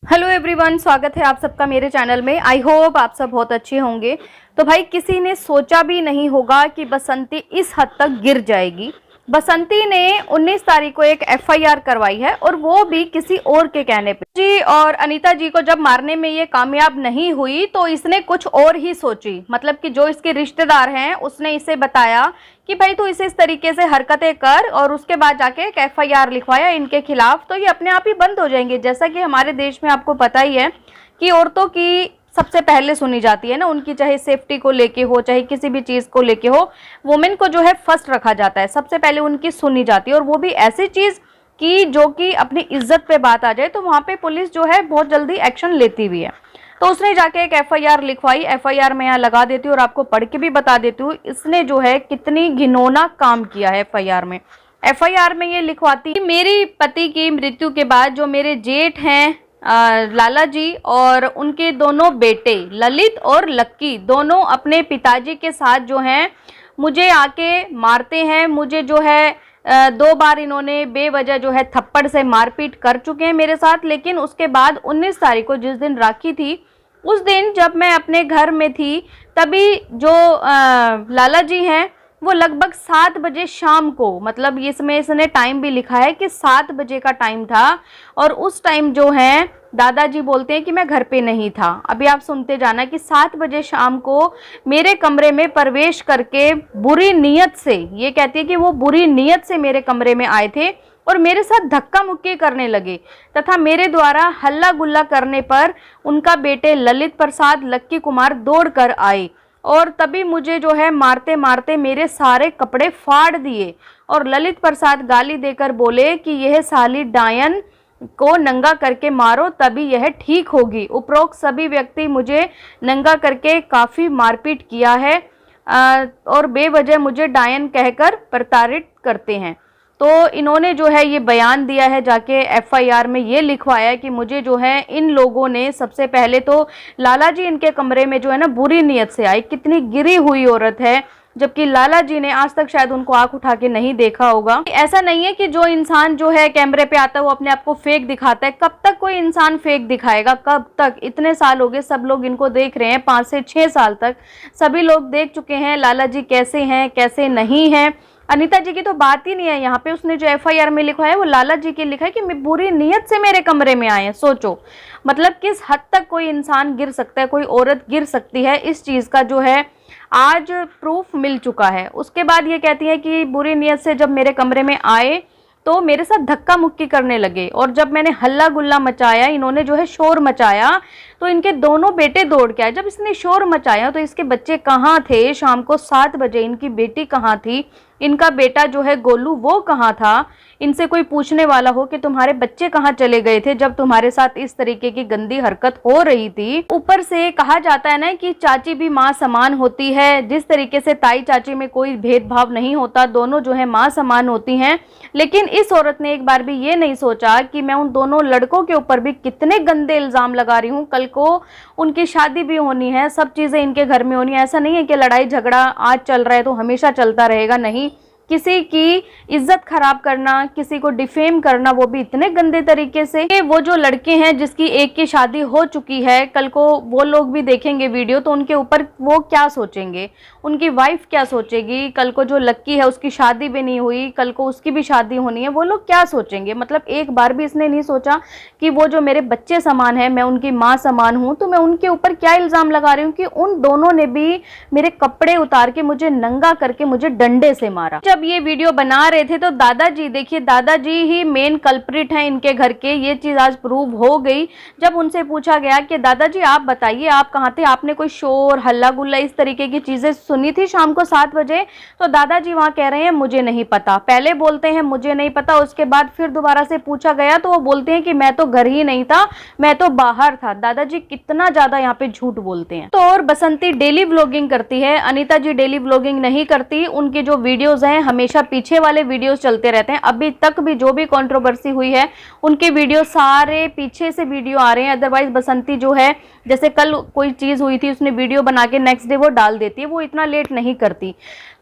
Hello everyone, स्वागत है आप सबका मेरे चैनल में। आई होप आप सब बहुत अच्छे होंगे। तो भाई किसी ने सोचा भी नहीं होगा कि बसंती इस हद तक गिर जाएगी। बसंती ने 19 तारीख को एक एफआईआर करवाई है और वो भी किसी और के कहने पे। जी और अनीता जी को जब मारने में ये कामयाब नहीं हुई तो इसने कुछ और ही सोची। मतलब कि जो इसके रिश्तेदार हैं उसने इसे बताया कि भाई तू इसे इस तरीके से हरकतें कर, और उसके बाद जाके एक एफआईआर लिखवाया इनके खिलाफ, तो ये अपने आप ही बंद हो जाएंगे। जैसा कि हमारे देश में आपको पता ही है कि औरतों की सबसे पहले सुनी जाती है ना, उनकी चाहे सेफ्टी को लेके हो चाहे किसी भी चीज को लेके हो, वुमेन को जो है फर्स्ट रखा जाता है, सबसे पहले उनकी सुनी जाती है। और वो भी ऐसी चीज की जो कि अपनी इज्जत पे बात आ जाए तो वहां पे पुलिस जो है बहुत जल्दी एक्शन लेती भी है। तो उसने जाके एक एफआईआर लिखवाई। एफआईआर मैं यहाँ लगा देती हूँ और आपको पढ़ के भी बता देती हूँ इसने जो है कितनी घिनौना काम किया है। एफआईआर में ये लिखवाती, मेरी पति की मृत्यु के बाद जो मेरे जेठ हैं लाला जी और उनके दोनों बेटे ललित और लक्की, दोनों अपने पिताजी के साथ जो हैं मुझे आके मारते हैं। मुझे जो है 2 बार इन्होंने बेवजह जो है थप्पड़ से मारपीट कर चुके हैं मेरे साथ। लेकिन उसके बाद 19 तारीख को जिस दिन राखी थी, उस दिन जब मैं अपने घर में थी तभी जो लाला जी हैं वो लगभग 7 बजे शाम को, मतलब इसमें इसने टाइम भी लिखा है कि 7 बजे का टाइम था, और उस टाइम जो है दादाजी बोलते हैं कि मैं घर पे नहीं था। अभी आप सुनते जाना कि 7 बजे शाम को मेरे कमरे में प्रवेश करके बुरी नीयत से, ये कहती है कि वो बुरी नीयत से मेरे कमरे में आए थे और मेरे साथ धक्का मुक्की करने लगे तथा मेरे द्वारा हल्ला गुल्ला करने पर उनका बेटे ललित प्रसाद लक्की कुमार दौड़ कर आए और तभी मुझे जो है मारते मारते मेरे सारे कपड़े फाड़ दिए। और ललित प्रसाद गाली देकर बोले कि यह साली डायन को नंगा करके मारो तभी यह ठीक होगी। उपरोक्त सभी व्यक्ति मुझे नंगा करके काफ़ी मारपीट किया है और बेवजह मुझे डायन कहकर प्रताड़ित करते हैं। तो इन्होंने जो है ये बयान दिया है, जाके एफआईआर में ये लिखवाया है कि मुझे जो है इन लोगों ने, सबसे पहले तो लाला जी इनके कमरे में जो है ना बुरी नीयत से आई। कितनी गिरी हुई औरत है, जबकि लाला जी ने आज तक शायद उनको आंख उठा के नहीं देखा होगा। ऐसा नहीं है कि जो इंसान जो है कैमरे पे आता है वो अपने आप को फेक दिखाता है। कब तक कोई इंसान फेक दिखाएगा, कब तक? इतने साल हो गए, सब लोग इनको देख रहे हैं, 5 से 6 साल तक सभी लोग देख चुके हैं लाला जी कैसे हैं कैसे नहीं हैं। अनीता जी की तो बात ही नहीं है यहाँ पे। उसने जो एफआईआर में लिखा है वो लाला जी के लिखा है कि मैं बुरी नीयत से मेरे कमरे में आए हैं। सोचो मतलब किस हद तक कोई इंसान गिर सकता है, कोई औरत गिर सकती है। इस चीज़ का जो है आज प्रूफ मिल चुका है। उसके बाद ये कहती है कि बुरी नीयत से जब मेरे कमरे में आए तो मेरे साथ धक्का मुक्की करने लगे और जब मैंने हल्ला गुल्ला मचाया, इन्होंने जो है शोर मचाया, तो इनके दोनों बेटे दौड़ के आए। जब इसने शोर मचाया तो इसके बच्चे कहाँ थे? शाम को 7 बजे इनकी बेटी कहाँ थी? इनका बेटा जो है गोलू वो कहाँ था? इनसे कोई पूछने वाला हो कि तुम्हारे बच्चे कहाँ चले गए थे जब तुम्हारे साथ इस तरीके की गंदी हरकत हो रही थी। ऊपर से कहा जाता है ना कि चाची भी माँ समान होती है। जिस तरीके से ताई चाची में कोई भेदभाव नहीं होता, दोनों जो है माँ समान होती हैं। लेकिन इस औरत ने एक बार भी ये नहीं सोचा कि मैं उन दोनों लड़कों के ऊपर भी कितने गंदे इल्जाम लगा रही हूँ। कल को उनकी शादी भी होनी है, सब चीजें इनके घर में होनी है। ऐसा नहीं है कि लड़ाई झगड़ा आज चल रहा है तो हमेशा चलता रहेगा, नहीं। किसी की इज्जत खराब करना, किसी को डिफेम करना, वो भी इतने गंदे तरीके से कि वो जो लड़के हैं जिसकी एक की शादी हो चुकी है, कल को वो लोग भी देखेंगे वीडियो तो उनके ऊपर वो क्या सोचेंगे, उनकी वाइफ क्या सोचेगी। कल को जो लक्की है उसकी शादी भी नहीं हुई, कल को उसकी भी शादी होनी है, वो लोग क्या सोचेंगे। मतलब एक बार भी इसने नहीं सोचा कि वो जो मेरे बच्चे समान है, मैं उनकी माँ समान हूँ, तो मैं उनके ऊपर क्या इल्ज़ाम लगा रही हूँ कि उन दोनों ने भी मेरे कपड़े उतार के मुझे नंगा करके मुझे डंडे से मारा। जब ये वीडियो बना रहे थे तो दादाजी, देखिए दादाजी ही मेन कल्प्रिट हैं इनके घर के। ये चीज आज प्रूव हो गई। जब उनसे पूछा गया कि दादाजी आप बताइए आप कहाँ थे, आपने कोई शोर हल्ला गुल्ला इस तरीके की चीजें सुनी थी शाम को 7 बजे? तो दादाजी वहां कह रहे हैं मुझे नहीं पता। पहले बोलते हैं मुझे नहीं पता, उसके बाद फिर दोबारा से पूछा गया तो वो बोलते हैं कि मैं तो घर ही नहीं था, मैं तो बाहर था। दादाजी कितना ज्यादा यहाँ पे झूठ बोलते हैं। तो और बसंती डेली व्लॉगिंग करती है, अनीता जी डेली व्लॉगिंग नहीं करती। उनकी जो वीडियोज हैं हमेशा पीछे वाले वीडियोस चलते रहते हैं। अभी तक भी जो भी कंट्रोवर्सी हुई है उनके वीडियो सारे पीछे से वीडियो आ रहे हैं। अदरवाइज बसंती जो है, जैसे कल कोई चीज हुई थी, उसने वीडियो बना के नेक्स्ट डे वो डाल देती है, वो इतना लेट नहीं करती।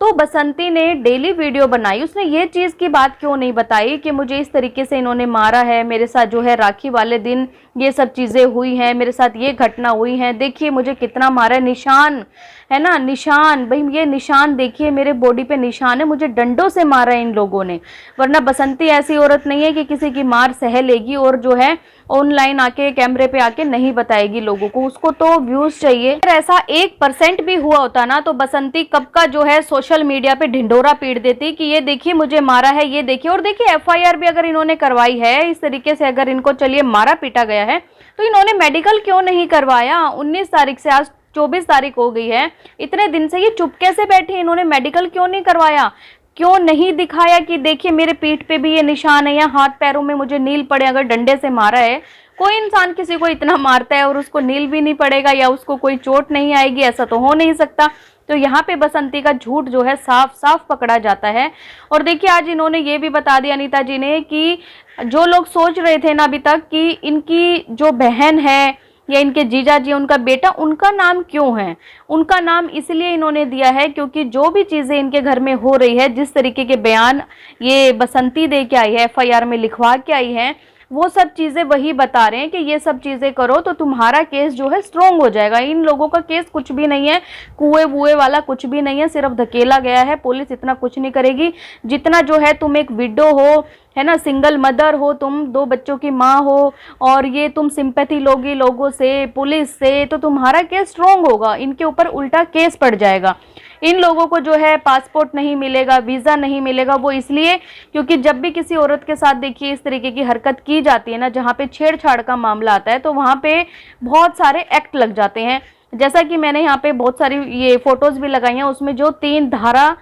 तो बसंती ने डेली वीडियो बनाई, उसने ये चीज की बात क्यों नहीं बताई कि मुझे इस तरीके से इन्होंने मारा है, मेरे साथ जो है राखी वाले दिन ये सब चीजें हुई हैं, मेरे साथ ये घटना हुई है, देखिए मुझे कितना मारा है, निशान है ना, निशान, भाई ये निशान देखिए, मेरे बॉडी पे निशान है, मुझे डंडों से मारा है इन लोगों ने। वरना बसंती ऐसी औरत नहीं है कि किसी की मार सह लेगी और जो है ऑनलाइन आके कैमरे पे आके नहीं बताएगी लोगों को, उसको तो व्यूज चाहिए। अगर ऐसा 1% भी हुआ होता ना तो बसंती कब का जो है सोशल मीडिया पे ढिंढोरा पीट देती कि ये देखिए मुझे मारा है, ये देखिए। और देखिए FIR भी अगर इन्होंने करवाई है इस तरीके से, अगर इनको चलिए मारा पीटा गया है तो इन्होंने मेडिकल क्यों नहीं करवाया? 19 तारीख से आज 24 तारीख हो गई है, इतने दिन से ये चुपके से बैठे, इन्होंने मेडिकल क्यों नहीं करवाया? क्यों नहीं दिखाया कि देखिए मेरे पीठ पे भी ये निशान है या हाथ पैरों में मुझे नील पड़े? अगर डंडे से मारा है, कोई इंसान किसी को इतना मारता है और उसको नील भी नहीं पड़ेगा या उसको कोई चोट नहीं आएगी, ऐसा तो हो नहीं सकता। तो यहाँ पे बसंती का झूठ जो है साफ साफ पकड़ा जाता है। और देखिए आज इन्होंने ये भी बता दिया अनीता जी ने कि जो लोग सोच रहे थे ना अभी तक कि इनकी जो बहन है या इनके जीजा जी, उनका बेटा, उनका नाम क्यों है? उनका नाम इसलिए इन्होंने दिया है क्योंकि जो भी चीजें इनके घर में हो रही है, जिस तरीके के बयान ये बसंती दे के आई है, FIR में लिखवा के आई है, वो सब चीजें वही बता रहे हैं कि ये सब चीजें करो तो तुम्हारा केस जो है स्ट्रोंग हो जाएगा। इन लोगों का केस कुछ भी नहीं है, कुएं वुए वाला कुछ भी नहीं है, सिर्फ धकेला गया है। पुलिस इतना कुछ नहीं करेगी जितना जो है, तुम एक विडो हो, है ना, सिंगल मदर हो, तुम 2 बच्चों की माँ हो और ये तुम सिंपैथी लोगी लोगों से, पुलिस से, तो तुम्हारा केस स्ट्रोंग होगा। इनके ऊपर उल्टा केस पड़ जाएगा। इन लोगों को जो है पासपोर्ट नहीं मिलेगा, वीज़ा नहीं मिलेगा, वो इसलिए क्योंकि जब भी किसी औरत के साथ देखिए इस तरीके की हरकत की जाती है ना, जहाँ पे छेड़छाड़ का मामला आता है, तो वहाँ पे बहुत सारे एक्ट लग जाते हैं। जैसा कि मैंने यहाँ पे बहुत सारी ये फोटोज भी लगाई हैं, उसमें जो 3 धारा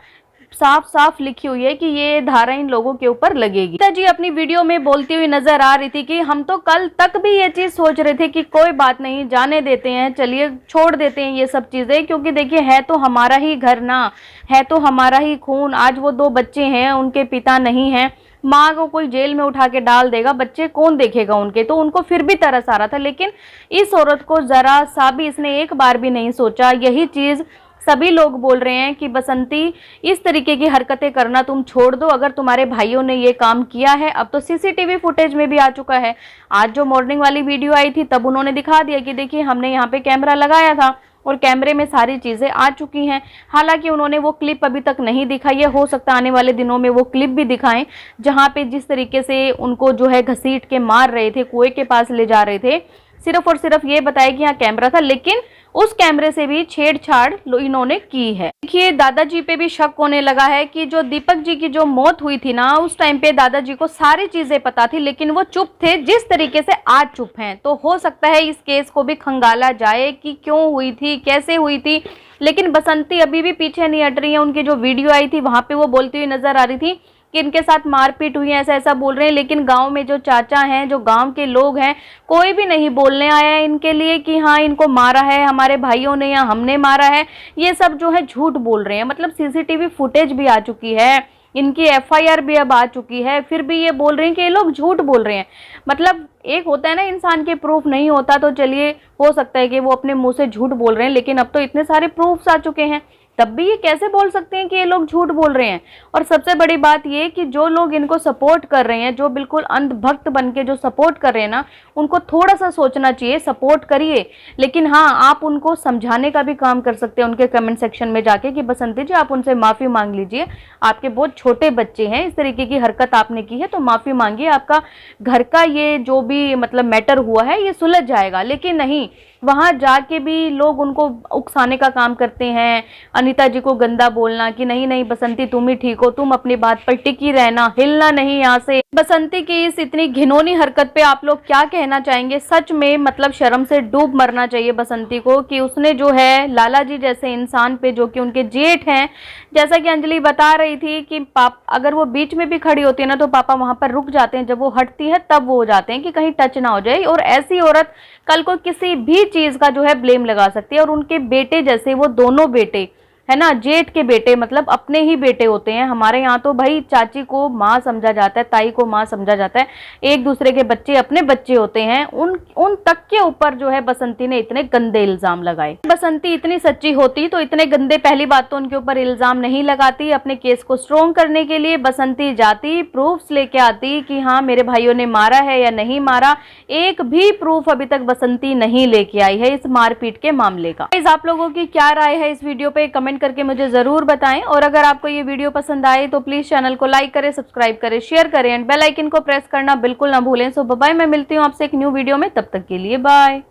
साफ साफ लिखी हुई है कि ये धारा इन लोगों के ऊपर लगेगी। गीता जी अपनी वीडियो में बोलती हुई नजर आ रही थी कि हम तो कल तक भी ये चीज सोच रहे थे कि कोई बात नहीं, जाने देते हैं, चलिए छोड़ देते हैं ये सब चीजें, क्योंकि देखिए है तो हमारा ही घर ना, है तो हमारा ही खून। आज वो 2 बच्चे हैं, उनके पिता नहीं है, माँ को कोई जेल में उठा के डाल देगा, बच्चे कौन देखेगा उनके? तो उनको फिर भी तरस आ रहा था। लेकिन इस औरत को जरा सा भी इसने एक बार भी नहीं सोचा। यही चीज सभी लोग बोल रहे हैं कि बसंती इस तरीके की हरकतें करना तुम छोड़ दो। अगर तुम्हारे भाइयों ने ये काम किया है, अब तो CCTV फुटेज में भी आ चुका है। आज जो मॉर्निंग वाली वीडियो आई थी तब उन्होंने दिखा दिया कि देखिए हमने यहाँ पे कैमरा लगाया था और कैमरे में सारी चीजें आ चुकी हैं। हालांकि उन्होंने वो क्लिप अभी तक नहीं दिखाई है, हो सकता है आने वाले दिनों में वो क्लिप भी दिखाएं जहाँ पे जिस तरीके से उनको जो है घसीट के मार रहे थे, कुएं के पास ले जा रहे थे। सिर्फ और सिर्फ ये बताया कि यहाँ कैमरा था, लेकिन उस कैमरे से भी छेड़छाड़ इन्होंने की है। देखिए दादाजी पे भी शक होने लगा है कि जो दीपक जी की जो मौत हुई थी ना, उस टाइम पे दादाजी को सारी चीजें पता थी, लेकिन वो चुप थे जिस तरीके से आज चुप हैं। तो हो सकता है इस केस को भी खंगाला जाए कि क्यों हुई थी, कैसे हुई थी। लेकिन बसंती अभी भी पीछे नहीं हट रही है। उनकी जो वीडियो आई थी वहां पे वो बोलती हुई नजर आ रही थी कि इनके साथ मारपीट हुई है, ऐसा ऐसा बोल रहे हैं। लेकिन गांव में जो चाचा हैं, जो गांव के लोग हैं, कोई भी नहीं बोलने आया है इनके लिए कि हाँ इनको मारा है हमारे भाइयों ने या हमने मारा है। ये सब जो है झूठ बोल रहे हैं। मतलब CCTV फुटेज भी आ चुकी है, इनकी FIR भी अब आ चुकी है, फिर भी ये बोल रहे हैं कि ये लोग झूठ बोल रहे हैं। मतलब एक होता है ना इंसान के प्रूफ नहीं होता तो चलिए हो सकता है कि वो अपने मुंह से झूठ बोल रहे हैं, लेकिन अब तो इतने सारे प्रूफ्स आ चुके हैं, तब भी ये कैसे बोल सकते हैं कि ये लोग झूठ बोल रहे हैं। और सबसे बड़ी बात ये कि जो लोग इनको सपोर्ट कर रहे हैं, जो बिल्कुल अंधभक्त बन के जो सपोर्ट कर रहे हैं ना, उनको थोड़ा सा सोचना चाहिए। सपोर्ट करिए, लेकिन हाँ आप उनको समझाने का भी काम कर सकते हैं उनके कमेंट सेक्शन में जाके कि बसंती जी आप उनसे माफ़ी मांग लीजिए, आपके बहुत छोटे बच्चे हैं, इस तरीके की हरकत आपने की है तो माफ़ी मांगिए, आपका घर का ये जो भी मतलब मैटर हुआ है ये सुलझ जाएगा। लेकिन नहीं, वहां जाके भी लोग उनको उकसाने का काम करते हैं, अनीता जी को गंदा बोलना कि नहीं नहीं बसंती तुम ही ठीक हो, तुम अपनी बात पर टिकी रहना, हिलना नहीं यहाँ से। बसंती की इस इतनी घिनौनी हरकत पे आप लोग क्या कहना चाहेंगे? सच में मतलब शर्म से डूब मरना चाहिए बसंती को कि उसने जो है लाला जी जैसे इंसान पे, जो कि उनके जेठ हैं, जैसा कि अंजलि बता रही थी कि अगर वो बीच में भी खड़ी होती है ना तो पापा वहां पर रुक जाते हैं, जब वो हटती है तब वो हो जाते हैं कि कहीं टच ना हो जाए। और ऐसी औरत कल को किसी भी चीज का जो है ब्लेम लगा सकती है। और उनके बेटे जैसे, वो दोनों बेटे है ना, जेठ के बेटे मतलब अपने ही बेटे होते हैं। हमारे यहाँ तो भाई चाची को माँ समझा जाता है, ताई को माँ समझा जाता है, एक दूसरे के बच्चे अपने बच्चे होते हैं। उन तक के ऊपर जो है बसंती ने इतने गंदे इल्जाम लगाए। बसंती इतनी सच्ची होती तो इतने गंदे, पहली बात तो उनके ऊपर इल्जाम नहीं लगाती। अपने केस को स्ट्रॉन्ग करने के लिए बसंती जाती, प्रूफ्स लेके आती कि हाँ मेरे भाइयों ने मारा है या नहीं मारा। एक भी प्रूफ अभी तक बसंती नहीं लेके आई है इस मारपीट के मामले का। आप लोगों की क्या राय है इस वीडियो पे कमेंट करके मुझे जरूर बताएं। और अगर आपको ये वीडियो पसंद आए तो प्लीज चैनल को लाइक करें, सब्सक्राइब करें, शेयर करें एंड बेल आइकन को प्रेस करना बिल्कुल ना भूलें। सो बाय, मैं मिलती हूँ आपसे एक न्यू वीडियो में, तब तक के लिए बाय।